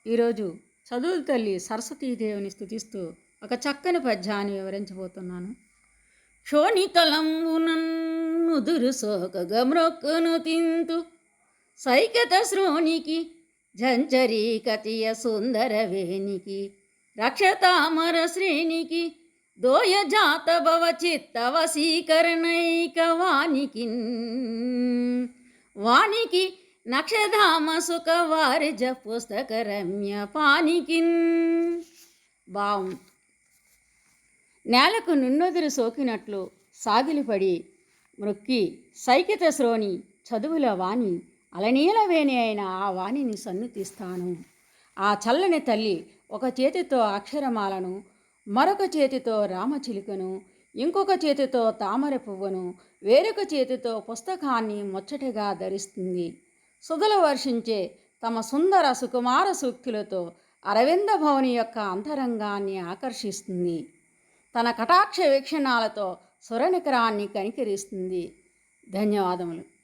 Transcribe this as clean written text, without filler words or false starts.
ఈరోజు చదువుల తల్లి సరస్వతీదేవిని స్తుతిస్తూ ఒక చక్కని పద్యాన్ని వివరించబోతున్నాను. క్షోణితలంబునన్నుదురు సోకగమ్రొక్కును తింతు సైకత శ్రోణికి ఝంచరీకతియ సుందర వేణికి రక్షతామర శ్రేణికి దోయ జాత భవ చిత్త వశీకరణైక వానికి నక్షధామ సుఖ వారిజ పుస్తక రమ్య పానికిన్. బాగుంది. నేలకు నున్నొదురు సోకినట్లు సాగిలిపడి మృక్కి సైకిత శ్రోణి చదువుల వాణి అలనీలవేణి అయిన ఆ వాణిని సన్నుతిస్తాను. ఆ చల్లని తల్లి ఒక చేతితో అక్షరమాలను, మరొక చేతితో రామచిలుకను, ఇంకొక చేతితో తామర పువ్వును, వేరొక చేతితో పుస్తకాన్ని ముచ్చటగా ధరిస్తుంది. సుధలు వర్షించే తమ సుందర సుకుమార సూక్తులతో అరవింద భవని యొక్క అంతరంగాన్ని ఆకర్షిస్తుంది. తన కటాక్ష వీక్షణాలతో సురనికరాన్ని కనికరిస్తుంది. ధన్యవాదములు.